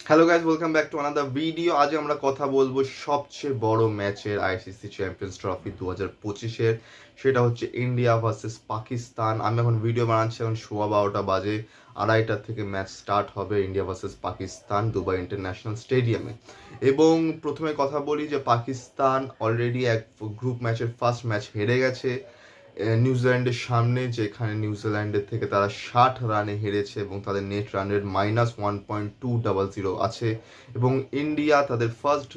Hello guys, welcome back to another video. আজ আমরা কথা বলবো সবচেয়ে বড় ম্যাচের, আইসিসি চ্যাম্পিয়ন্স ট্রফি 2025-এর। সেটা হচ্ছে ইন্ডিয়া ভার্সেস পাকিস্তান। আমি এখন ভিডিও বানাচ্ছি, এখন 12:15 বাজে। 2:30 থেকে ম্যাচ স্টার্ট হবে India versus Pakistan Dubai international স্টেডিয়ামে। এবং প্রথমে কথা বলি যে পাকিস্তান অলরেডি এক গ্রুপ ম্যাচের ফার্স্ট ম্যাচ হেরে গেছে নিউজিল্যান্ডের সামনে, যেখানে নিউজিল্যান্ডের থেকে তারা 60 রানে হেরেছে এবং তাদের নেট রান রেট -1.200 আছে। এবং ইন্ডিয়া তাদের ফার্স্ট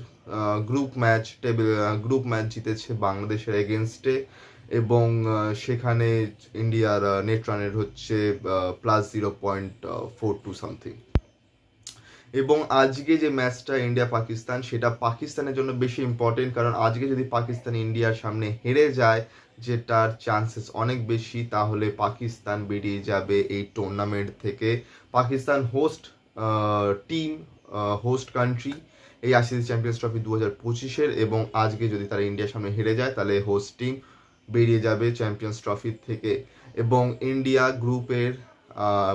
গ্রুপ ম্যাচ জিতেছে বাংলাদেশের এগেনস্টে। এবং সেখানে ইন্ডিয়ার নেট রান রেট হচ্ছে +0.42 সামথিং। এবং আজকে যে ম্যাচটা ইন্ডিয়া পাকিস্তান, সেটা পাকিস্তানের জন্য বেশি ইম্পর্টেন্ট, কারণ আজকে যদি পাকিস্তান ইন্ডিয়ার সামনে হেরে যায়, যেটার চান্সেস অনেক বেশি, তাহলে পাকিস্তান বেরিয়ে যাবে এই টুর্নামেন্ট থেকে। পাকিস্তান টিম, হোস্ট কান্ট্রি এই আইসিসি চ্যাম্পিয়ন্স ট্রফি 2025-এর। এবং আজকে যদি তারা ইন্ডিয়ার সামনে হেরে যায়, তাহলে হোস্ট টিম বেরিয়ে যাবে চ্যাম্পিয়ন্স ট্রফি থেকে। এবং ইন্ডিয়া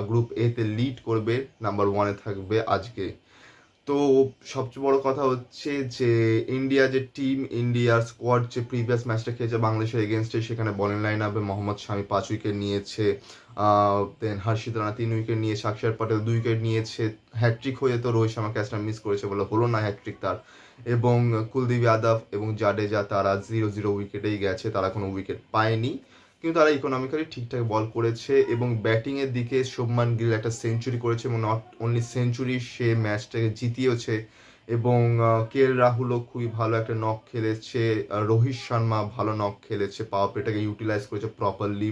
গ্রুপ এতে লিড করবে, নাম্বার ওয়ানে থাকবে আজকে। তো সবচেয়ে বড় কথা হচ্ছে যে ইন্ডিয়ার স্কোয়াড যে প্রিভিয়াস ম্যাচটা খেয়েছে বাংলাদেশের এগেনস্টে, সেখানে বলিং লাইন আপে মোহাম্মদ শামি 5 উইকেট নিয়েছে, দেন হর্ষিত রানা 3 উইকেট নিয়েছে, অক্ষর পটেল 2 উইকেট নিয়েছে। হ্যাট্রিক হয়ে যেত, রোহিত শর্মা ক্যাচটা মিস করেছে বলে হলো না হ্যাট্রিক তার। এবং কুলদীপ যাদব এবং জাডেজা তারা 0-0 উইকেটেই গেছে, তারা কোনো উইকেট পায়নি, কিন্তু তারা ইকোনমিক্যালি ঠিকঠাক বল করেছে। এবং ব্যাটিংয়ের দিকে শুভমান গিল একটা সেঞ্চুরি করেছে, এবং নট অনলি সেঞ্চুরি, সে ম্যাচটাকে জিতিয়েছে। এবং কে এল রাহুলও খুবই ভালো একটা নক খেলেছে, রোহিত শর্মা ভালো নক খেলেছে, পাওয়ার প্লেটাকে ইউটিলাইজ করেছে প্রপারলি।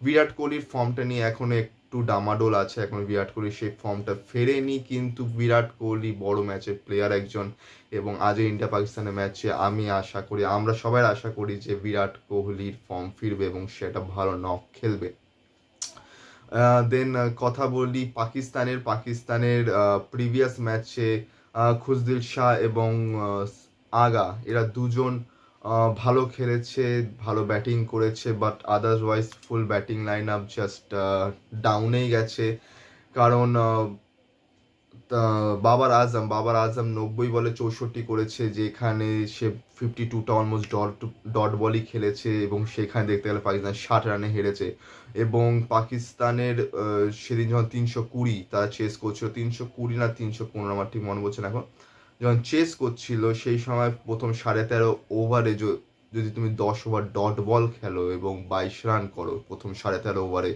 বিরাট কোহলির ফর্মটা নিয়ে এখনো একটু ডামাডোল আছে, এখন বিরাট কোহলি সেই ফর্মটা ফেরেনি, কিন্তু বিরাট কোহলি বড় ম্যাচের প্লেয়ার একজন। এবং আজ ইন্ডিয়া পাকিস্তানের ম্যাচে আমরা সবাই আশা করি যে বিরাট কোহলির ফর্ম ফিরবে এবং সেটা ভালো নক খেলবে। দেন কথা বলি পাকিস্তানের প্রিভিয়াস ম্যাচে খুশদিল শাহ এবং আগা, এরা দুজন ভালো খেলেছে, ভালো ব্যাটিং করেছে, but otherwise full batting line up just ডাউনেই গেছে। কারণ বাবার আজম 90 বলে 64 করেছে, যেখানে সে 52টা অলমোস্ট ডট বলই খেলেছে, এবং সেখানে দেখতে গেলে পাকিস্তান 60 রানে হেরেছে। এবং পাকিস্তানের সেদিন যখন 320 তারা চেস করছিল, 320 না 315 আমার ঠিক মনে পড়ছে না এখন, যখন চেস করছিল সেই সময় প্রথম 13.5 ওভারে যদি তুমি 10 ওভার ডট বল খেলো এবং 22 রান করো প্রথম 13.5 ওভারে,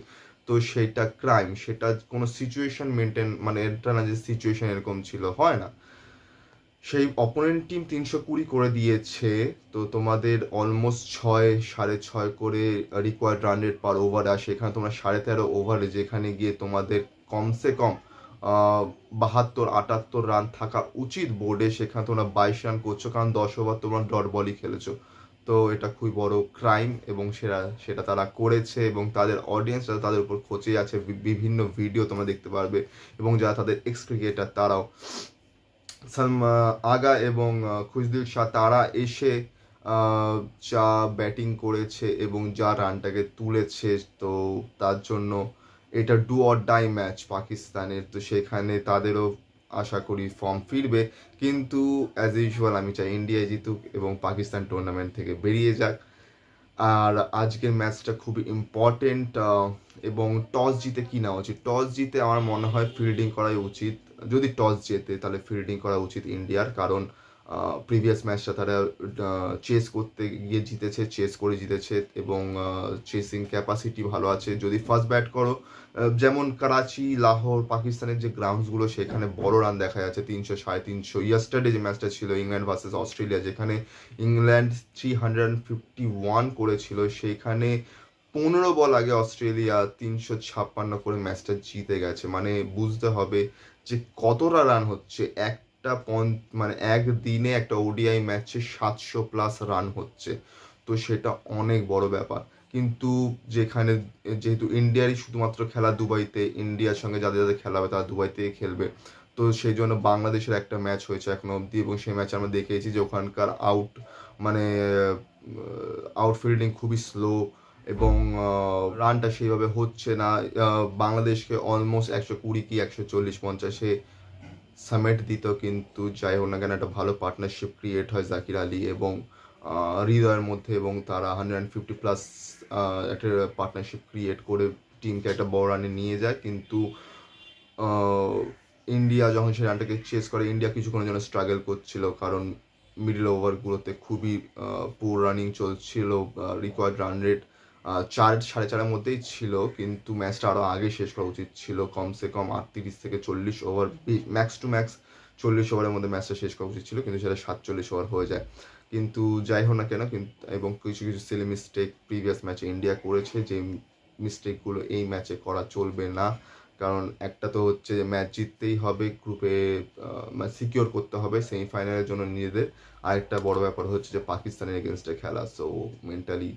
তো সেটা ক্রাইম, সেটা কোনো সিচুয়েশন মেনটেন, মানে এটা না যে সিচুয়েশন এরকম ছিল, হয় না। সেই অপোনেন্ট টিম 320 করে দিয়েছে, তো তোমাদের অলমোস্ট 6.5 করে রিকোয়ার্ড রান রেট পার ওভার আসে। এখানে তোমরা 13.5 ওভারে যেখানে গিয়ে তোমাদের কমসে কম 72-78 রান থাকা উচিত বোর্ডে, সেখানে তোমরা 22 রান করছো, কারণ 10 ওভার তোমরা ডট বলই খেলেছো। তো এটা খুবই বড় ক্রাইম, এবং সেটা তারা করেছে, এবং তাদের অডিয়েন্স তাদের উপর খোঁচে আছে। বিভিন্ন ভিডিও তোমরা দেখতে পারবে, এবং যারা তাদের এক্স ক্রিকেটার তারাও, আগা এবং খুশদিল শাহ, তারা এসে যা ব্যাটিং করেছে এবং যা রানটাকে তুলেছে, তো তার জন্য এটা ডু অর ডাই ম্যাচ পাকিস্তানের। তো সেখানে তাদেরও আশা করি ফর্ম ফিরবে, কিন্তু অ্যাজ ইউজুয়াল আমি চাই ইন্ডিয়া জিতুক এবং পাকিস্তান টুর্নামেন্ট থেকে বেরিয়ে যাক। আর আজকের ম্যাচটা খুবই ইম্পর্টেন্ট। এবং টস জিতে কি নেওয়া উচিত? টস জিতে আমার মনে হয় ফিল্ডিং করাই উচিত। যদি টস জেতে তাহলে ফিল্ডিং করা উচিত ইন্ডিয়ার, কারণ প্রিভিয়াস ম্যাচটা তারা চেস করতে গিয়ে জিতেছে, চেস করে জিতেছে, এবং চেসিং ক্যাপাসিটি ভালো আছে। যদি ফার্স্ট ব্যাট করো, যেমন করাচি, লাহোর, পাকিস্তানের যে গ্রাউন্ডসগুলো, সেখানে বড় রান দেখা যাচ্ছে 300, 350। ইয়েস্টারডে যে ম্যাচটা ছিল ইংল্যান্ড ভার্সেস অস্ট্রেলিয়া, যেখানে ইংল্যান্ড 351 করেছিল, সেইখানে 15 বল আগে অস্ট্রেলিয়া 356 করে ম্যাচটা জিতে গেছে। মানে বুঝতে হবে যে কতটা রান হচ্ছে মানে একদিনে একটা ওডিআই ম্যাচে 700+ রান হচ্ছে, তো সেটা অনেক বড় ব্যাপার। কিন্তু যেহেতু ইন্ডিয়ারই শুধুমাত্র খেলা দুবাইতে, ইন্ডিয়ার সঙ্গে যাদের যাদের খেলা হবে তারা দুবাইতে খেলবে, তো সেই জন্য বাংলাদেশের একটা ম্যাচ হয়েছে এখনো অবধি, এবং সেই ম্যাচে আমরা দেখেছি যে ওখানকার মানে আউটফিল্ডিং খুবই স্লো, এবং রানটা সেইভাবে হচ্ছে না। বাংলাদেশকে অলমোস্ট 120 কি 140-50 সামেট দিত, কিন্তু যাই হোক না কেন একটা ভালো পার্টনারশিপ ক্রিয়েট হয় জাকির আলী এবং হৃদয়ের মধ্যে, এবং তারা 150+ একটা পার্টনারশিপ ক্রিয়েট করে টিমকে একটা বড় রানে নিয়ে যায়। কিন্তু ইন্ডিয়া যখন সেই রানটাকে চেস করে, ইন্ডিয়া কিছুক্ষণের জন্য স্ট্রাগল করছিল, কারণ মিডল ওভারগুলোতে খুবই পুর রানিং চলছিল, রিকোয়ার্ড রান রেট 4-4.5-এর মধ্যেই ছিল, কিন্তু ম্যাচটা আরও আগে শেষ করা উচিত ছিল, কমসে কম 38 থেকে 40 ওভার, ম্যাক্স টু ম্যাক্স 40 ওভারের মধ্যে ম্যাচটা শেষ করা উচিত ছিল, কিন্তু সেটা 47 ওভার হয়ে যায়। কিন্তু যাই হোক না কেন, কিন্তু এবং কিছু কিছু সিলি মিস্টেক প্রিভিয়াস ম্যাচে ইন্ডিয়া করেছে, যে মিস্টেকগুলো এই ম্যাচে করা চলবে না। কারণ একটা তো হচ্ছে যে ম্যাচ জিততেই হবে, গ্রুপে সিকিওর করতে হবে সেমিফাইনালের জন্য নিজেদের। আরেকটা বড় ব্যাপার হচ্ছে যে পাকিস্তানের এগেনস্টে খেলা, সো মেন্টালি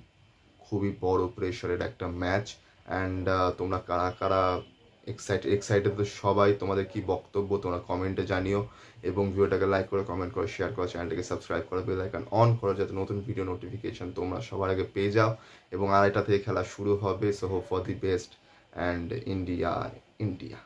খুবই বড় প্রেশারের একটা ম্যাচ। অ্যান্ড তোমরা কারা কারা এক্সাইটেড তো সবাই, তোমাদের কি বক্তব্য তোমরা কমেন্টে জানিও, এবং ভিডিওটাকে লাইক করে, কমেন্ট করে, শেয়ার করো, চ্যানেলটাকে সাবস্ক্রাইব করো, বেল আইকন অন করো, যাতে নতুন ভিডিও নোটিফিকেশন তোমরা সবার আগে পেয়ে যাও। এবং আড়াইটা থেকে খেলা শুরু হবে, so hope for the best and India, India.